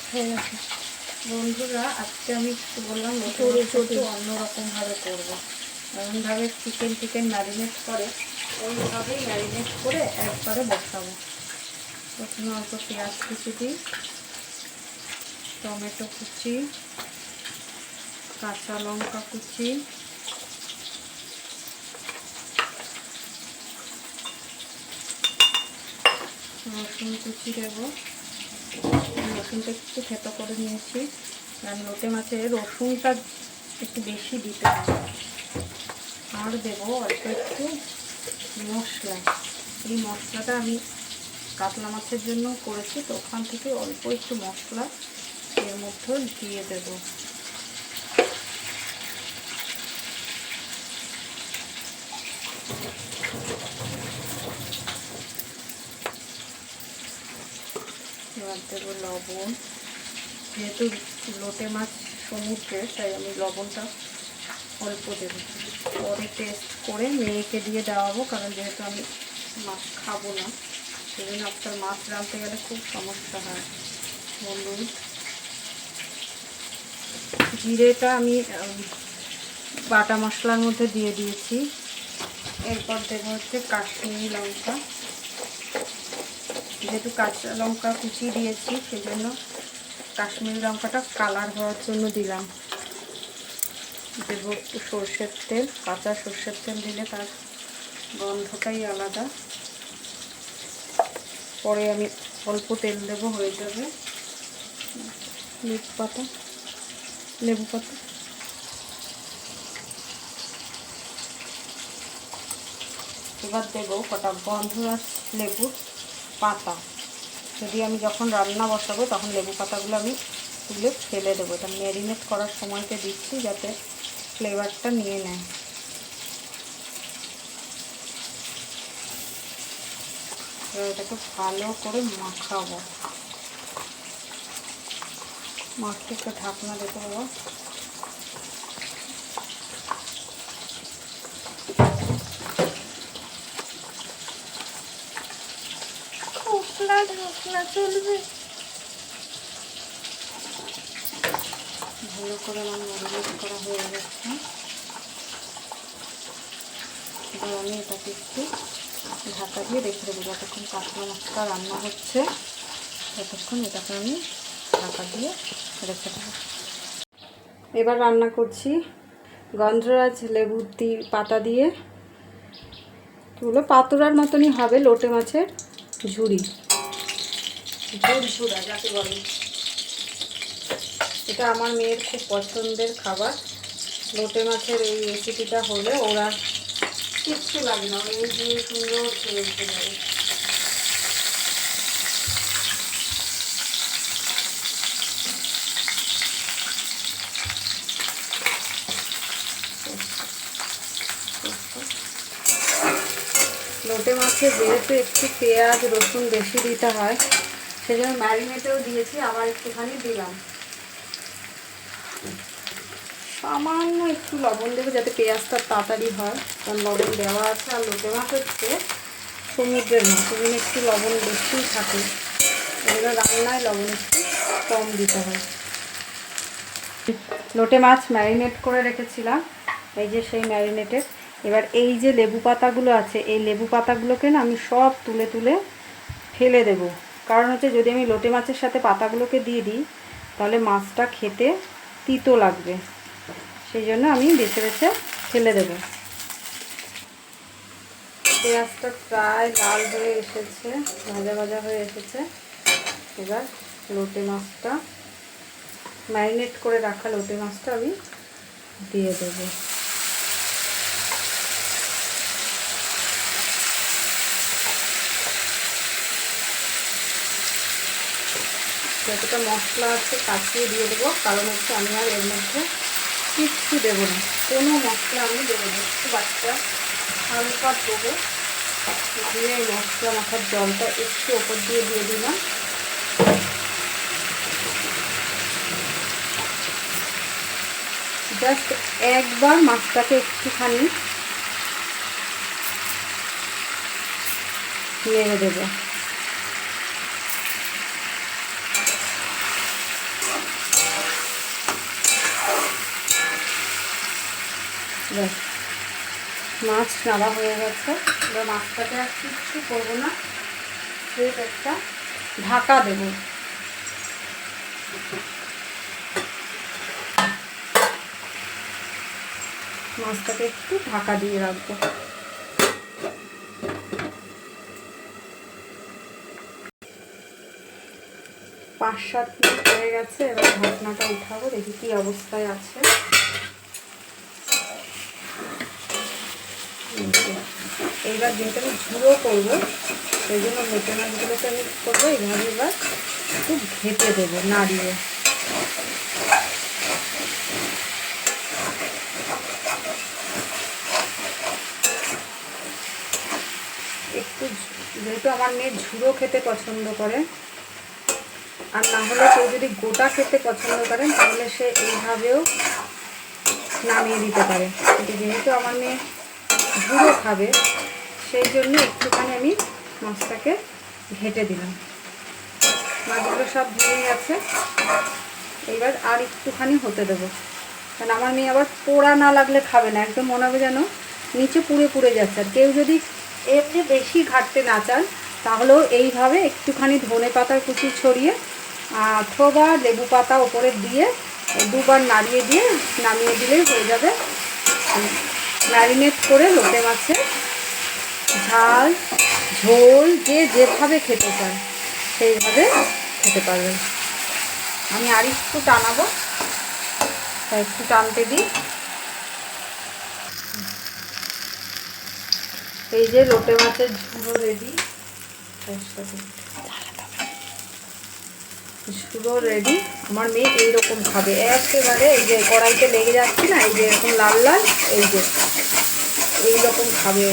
হয়ে গেছে। বন্ধুরা, আজকে আমি একটু বললাম ছোটো অন্যরকমভাবে করবো। এমনভাবে চিকেন ম্যারিনেট করে ওইভাবেই ম্যারিনেট করে একবারে বসাবো। প্রথমে অল্প পেঁয়াজ কুচি দিই, টমেটো কুচি, কাঁচা লঙ্কা কুচি, রসুন কুচি দেবো। রসুনটা একটু থেতো করে নিয়েছি, কারণ লোটে মাছে রসুনটা একটু বেশি দিতে হবে। আর দেবো অল্প একটু মশলা। এই মশলাটা আমি কাতলা মাছের জন্য করেছি, তো ওখান থেকে অল্প একটু মশলা এর মধ্যে দিয়ে দেবো। এবার দেবো লবণ। যেহেতু লোটে মাছ সমুদ্রে, তাই আমি লবণটা অল্প দেবো। পরে টেস্ট করে মেয়েকে দিয়ে দেওয়াবো, কারণ যেহেতু আমি মাছ খাবো না, সেজন্য আপনার মাছ রাঁধতে গেলে খুব সমস্যা হয়। হলুদ, জিরেটা আমি বাটা মশলার মধ্যে দিয়ে দিয়েছি। এরপর দেবো হচ্ছে কাশ্মীরি লঙ্কা। যেহেতু কাঁচা লঙ্কা কুচি দিয়েছি, সেজন্য কাশ্মীরি লঙ্কাটা কালার হওয়ার জন্য দিলাম। দেবো একটু সর্ষের তেল। কাঁচা সর্ষের তেল দিলে তার গন্ধটাই আলাদা। পরে আমি অল্প তেল দেবো, হয়ে যাবে। লেবু পাতা এবার দেবো কটা গন্ধরাজ লেবুর পাতা। যদি আমি যখন রান্না বসাবো তখন লেবু পাতাগুলো আমি তুলে ফেলে দেবো। এটা ম্যারিনেট করার সময়তে দিচ্ছি যাতে ফ্লেভারটা নিয়ে নেয়। এবার এটাকে ভালো করে মাখাবো। মাছটা একটু ঢাকনা দিতে হবে। ঢাকনা চলবে। ভালো করে আমার ম্যারিনেট করা হয়ে যাচ্ছে। এবার আমি এটাকে একটু ঢাকা দিয়ে রেখে দেবো। যতক্ষণ কাতলা মাছটা রান্না হচ্ছে ততক্ষণ এটাকে আমি ঢাকা দিয়ে রেখে দেবো। এবার রান্না করছি গন্ধরাজ লেবুর পাতা দিয়ে। এগুলো পাতুরার মতনই হবে, লোটে মাছের ঝুড়ি, ঝুরঝুরা যাকে বলে। এটা আমার মেয়ের খুব পছন্দের খাবার। লোটে মাছের এই রেসিপিটা হলে ওরা কিচ্ছু লাগে না, এই দিয়ে সুন্দর খেয়ে উঠতে যাবে। লোটে মাছে যেহেতু একটু পেঁয়াজ রসুন বেশি দিতে হয়, সেজন্য ম্যারিনেটেও দিয়েছি, আবার একটুখানি দিলাম। সামান্য একটু লবণ দেবো যাতে পেঁয়াজটা তাড়াতাড়ি হয়, কারণ লবণ দেওয়া আছে। আর লোটে মাছ হচ্ছে সমুদ্রের মাছ, সেজন্য একটু লবণ বেশিই থাকে। এগুলো রান্নায় লবণ একটু কম দিতে হয়। লোটে মাছ ম্যারিনেট করে রেখেছিলাম, এই যে সেই ম্যারিনেটের। এবার এই যে লেবু পাতাগুলো আছে, এই লেবু পাতাগুলোকে না আমি সব তুলে তুলে ফেলে দেব। কারণ হচ্ছে যদি আমি লোটে মাছের সাথে পাতাগুলোকে দিয়ে দিই তাহলে মাছটা খেতে তিতো লাগবে, সেই জন্য আমি বেছে বেছে ফেলে দেব। পেঁয়াজটা প্রায় লাল হয়ে এসেছে, ভাজা ভাজা হয়ে এসেছে। এবার লোটে মাছটা, ম্যারিনেট করে রাখা লোটে মাছটা আমি দিয়ে দেবো। যতটা মশলা আছে কাটিয়ে দিয়ে দেবো, কারণ হচ্ছে আমি আর এর মধ্যে কিচ্ছু দেবো না, কোনো মশলা আমি দেবো না। একটু বাচ্চা হালকা দেবো দিয়ে এই মশলা মাখার জলটা একটু ওপর দিয়ে দিলাম। জাস্ট একবার মাছটাকে একটুখানি নেড়ে দেবো। ব্যাস, মাছ নাড়া হয়ে গেছে। এবার মাছটাকে আর কিচ্ছু করবো না, ঠিক একটা ঢাকা দেব। মাছটাকে একটু ঢাকা দিয়ে রাখবো। 5-7 মিনিট হয়ে গেছে। এবার ঢাকনাটা উঠাবো, দেখি কি অবস্থায় আছে। এইবার যেহেতু আমি ঝুড়ো করবো, সেই জন্য লোটে মাছগুলোকে আমি করবো এইভাবে। এবার একটু ঘেঁটে দেবো নাড়িয়ে। একটু, যেহেতু আমার মেয়ে ঝুড়ো খেতে পছন্দ করে, আর না হলে কেউ যদি গোটা খেতে পছন্দ করেন তাহলে সে এইভাবেও নামিয়ে দিতে পারে। কিন্তু যেহেতু আমার মেয়ে ঝুড়ো খাবে, সেই জন্য একটুখানি আমি মাছটাকে ঘেঁটে দিলাম। মাছগুলো সব ভেঙে গেছে, এবার আর একটুখানি হতে দেবো। কারণ আমার মেয়ে আবার পোড়া না লাগলে খাবে না, একদম মনে হবে যেন নিচে পুড়ে পুড়ে যাচ্ছে। আর কেউ যদি এর চেয়ে বেশি ঘাটতে না চান, তাহলেও এইভাবে একটুখানি ধনে পাতার কুচি ছড়িয়ে অথবা লেবু পাতা ওপরে দিয়ে 2বার নাড়িয়ে দিয়ে নামিয়ে দিলেই হয়ে যাবে। ম্যারিনেট করে লোটে মাছের ঝাল ঝোল যে যেভাবে খেতে চান সেইভাবে খেতে পারবেন। আমি আর একটু টানাবো, তাই একটু টানতে দিই। এই যে লোটে মাছের ঝুড়ো রেডি, ঝুড়ো রেডি। আমার মেয়ে এইরকম খাবে একেবারে। এই যে কড়াইতে লেগে যাচ্ছে না, এই যে এরকম লাল লাল, এই যে এইরকম খাবে।